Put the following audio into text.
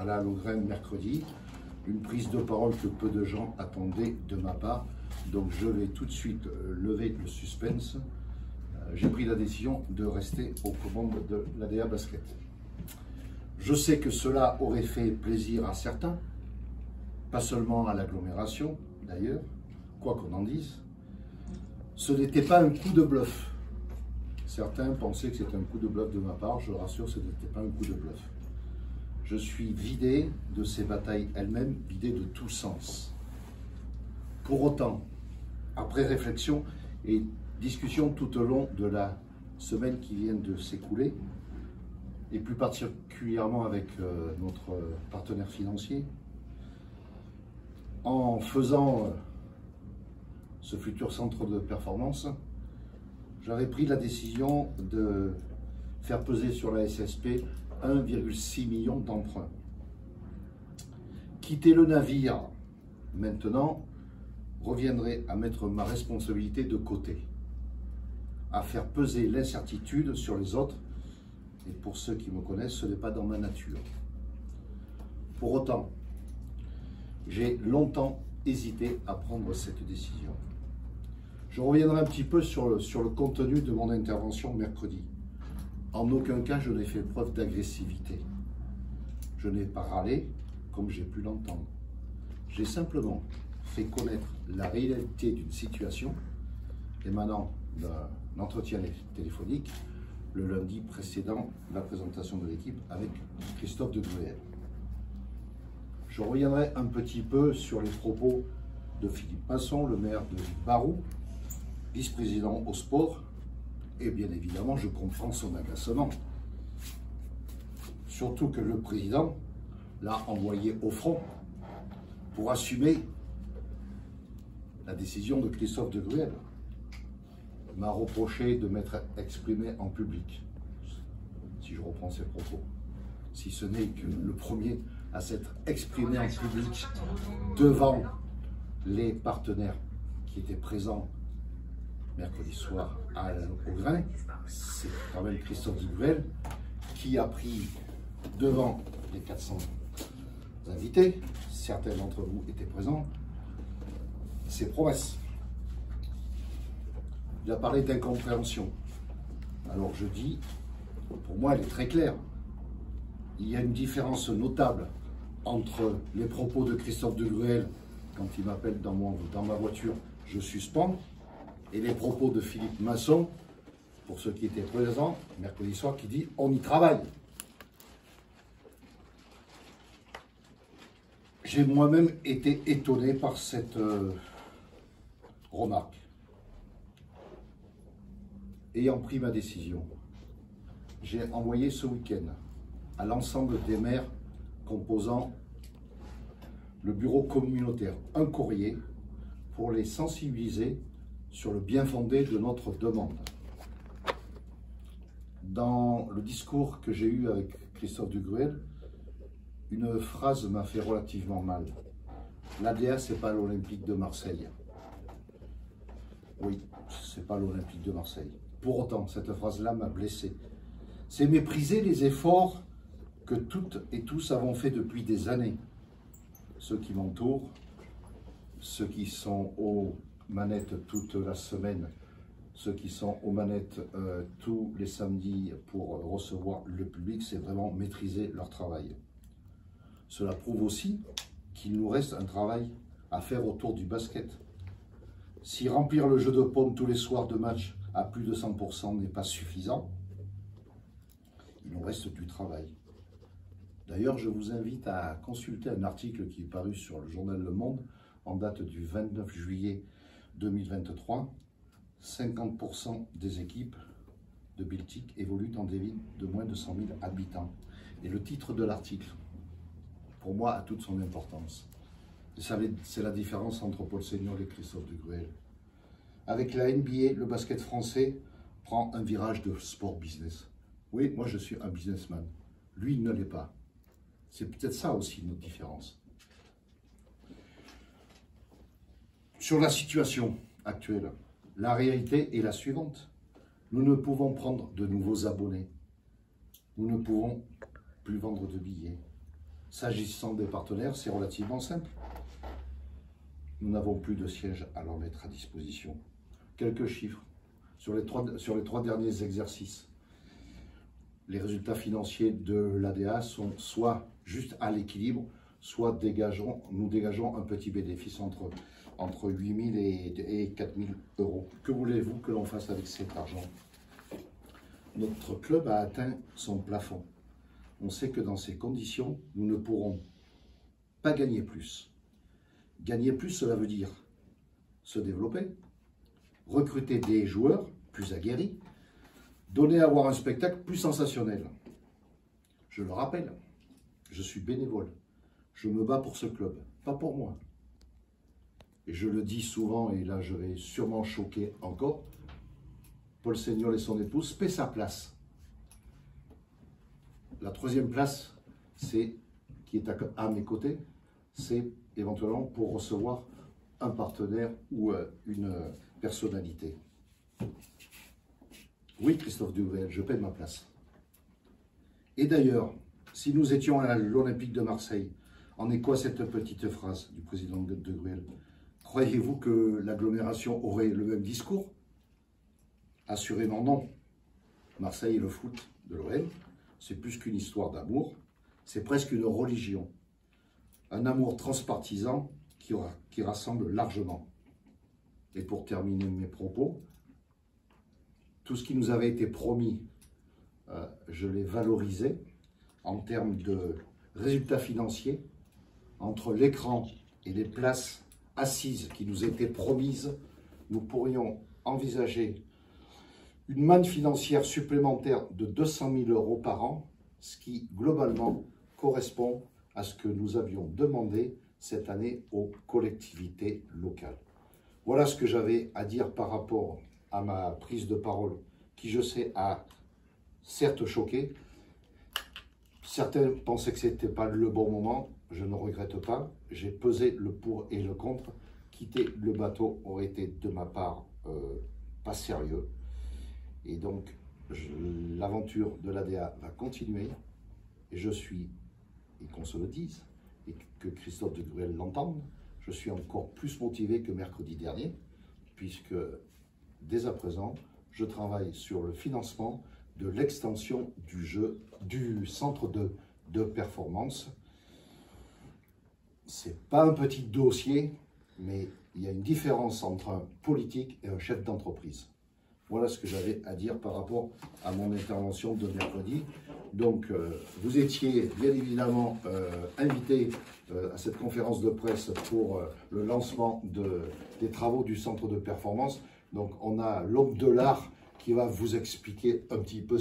Alain Logrin mercredi. Une prise de parole que peu de gens attendaient de ma part. Donc je vais tout de suite lever le suspense. J'ai pris la décision de rester aux commandes de l'ADA Basket. Je sais que cela aurait fait plaisir à certains, pas seulement à l'agglomération d'ailleurs, quoi qu'on en dise. Ce n'était pas un coup de bluff. Certains pensaient que c'était un coup de bluff de ma part. Je rassure, ce n'était pas un coup de bluff. Je suis vidé de ces batailles elles-mêmes, vidé de tout sens. Pour autant, après réflexion et discussion tout au long de la semaine qui vient de s'écouler, et plus particulièrement avec notre partenaire financier, en faisant ce futur centre de performance, j'avais pris la décision de faire peser sur la SSP 1,6 million d'emprunts. Quitter le navire maintenant reviendrait à mettre ma responsabilité de côté, à faire peser l'incertitude sur les autres, et pour ceux qui me connaissent, ce n'est pas dans ma nature. Pour autant, j'ai longtemps hésité à prendre cette décision. Je reviendrai un petit peu sur le contenu de mon intervention mercredi. En aucun cas, je n'ai fait preuve d'agressivité. Je n'ai pas râlé comme j'ai pu l'entendre. J'ai simplement fait connaître la réalité d'une situation émanant d'un entretien téléphonique le lundi précédant la présentation de l'équipe avec Christophe de Gruel. Je reviendrai un petit peu sur les propos de Philippe Masson, le maire de Barou, vice-président au sport, et bien évidemment, je comprends son agacement. Surtout que le président l'a envoyé au front pour assumer la décision de Christophe de Gruel. Il m'a reproché de m'être exprimé en public, si je reprends ses propos. Si ce n'est que le premier à s'être exprimé en public devant les partenaires qui étaient présents mercredi soir à Alain Logrin, c'est quand même Christophe de Gruel qui a pris devant les 400 invités, certains d'entre vous étaient présents, ses promesses. Il a parlé d'incompréhension. Alors je dis, pour moi elle est très claire, il y a une différence notable entre les propos de Christophe de Gruel quand il m'appelle dans ma voiture, je suspends, et les propos de Philippe Masson, pour ceux qui étaient présents, mercredi soir, qui dit on y travaille. J'ai moi-même été étonné par cette remarque. Ayant pris ma décision, j'ai envoyé ce week-end à l'ensemble des maires composant le bureau communautaire un courrier pour les sensibiliser sur le bien fondé de notre demande. Dans le discours que j'ai eu avec Christophe de Gruel, une phrase m'a fait relativement mal. L'ADA, c'est pas l'Olympique de Marseille. Oui, c'est pas l'Olympique de Marseille. Pour autant, cette phrase-là m'a blessé. C'est mépriser les efforts que toutes et tous avons fait depuis des années. Ceux qui m'entourent, ceux qui sont aux manettes toute la semaine, ceux qui sont aux manettes tous les samedis pour recevoir le public, c'est vraiment maîtriser leur travail. Cela prouve aussi qu'il nous reste un travail à faire autour du basket. Si remplir le jeu de paume tous les soirs de match à plus de 100% n'est pas suffisant, il nous reste du travail. D'ailleurs, je vous invite à consulter un article qui est paru sur le journal Le Monde en date du 29 juillet 2023. 50% des équipes de Biltic évoluent dans des villes de moins de 100 000 habitants. Et le titre de l'article, pour moi, a toute son importance. C'est la différence entre Paul Seignol et Christophe de Gruel. Avec la NBA, le basket français prend un virage de sport business. Oui, moi je suis un businessman. Lui, il ne l'est pas. C'est peut-être ça aussi notre différence. Sur la situation actuelle, la réalité est la suivante. Nous ne pouvons prendre de nouveaux abonnés. Nous ne pouvons plus vendre de billets. S'agissant des partenaires, c'est relativement simple. Nous n'avons plus de sièges à leur mettre à disposition. Quelques chiffres. Sur les trois derniers exercices, les résultats financiers de l'ADA sont soit juste à l'équilibre, soit nous dégageons un petit bénéfice entre 8 000 et 4 000 euros. Que voulez-vous que l'on fasse avec cet argent? Notre club a atteint son plafond. On sait que dans ces conditions, nous ne pourrons pas gagner plus. Gagner plus, cela veut dire se développer, recruter des joueurs plus aguerris, donner à voir un spectacle plus sensationnel. Je le rappelle, je suis bénévole. Je me bats pour ce club, pas pour moi. Et je le dis souvent, et là je vais sûrement choquer encore, Paul Seignol et son épouse paient sa place. La troisième place, qui est à mes côtés, c'est éventuellement pour recevoir un partenaire ou une personnalité. Oui, Christophe Degruel, je paie ma place. Et d'ailleurs, si nous étions à l'Olympique de Marseille, en écho à cette petite phrase du président Degruel, croyez-vous que l'agglomération aurait le même discours? Assurément non. Marseille et le foot de l'OM, c'est plus qu'une histoire d'amour, c'est presque une religion. Un amour transpartisan qui rassemble largement. Et pour terminer mes propos, tout ce qui nous avait été promis, je l'ai valorisé en termes de résultats financiers. Entre l'écran et les places assises qui nous étaient promises, nous pourrions envisager une manne financière supplémentaire de 200 000 euros par an, ce qui globalement correspond à ce que nous avions demandé cette année aux collectivités locales. Voilà ce que j'avais à dire par rapport à ma prise de parole, qui je sais a certes choqué. Certains pensaient que ce n'était pas le bon moment, je ne regrette pas. J'ai pesé le pour et le contre. Quitter le bateau aurait été de ma part pas sérieux. Et donc, l'aventure de l'ADA va continuer. Et je suis, et qu'on se le dise, et que Christophe Degruel l'entende, je suis encore plus motivé que mercredi dernier, puisque dès à présent, je travaille sur le financement de l'extension du centre de performance. Ce n'est pas un petit dossier, mais il y a une différence entre un politique et un chef d'entreprise. Voilà ce que j'avais à dire par rapport à mon intervention de mercredi. Donc, vous étiez bien évidemment invité à cette conférence de presse pour le lancement des travaux du centre de performance. Donc, on a l'homme de l'art qui va vous expliquer un petit peu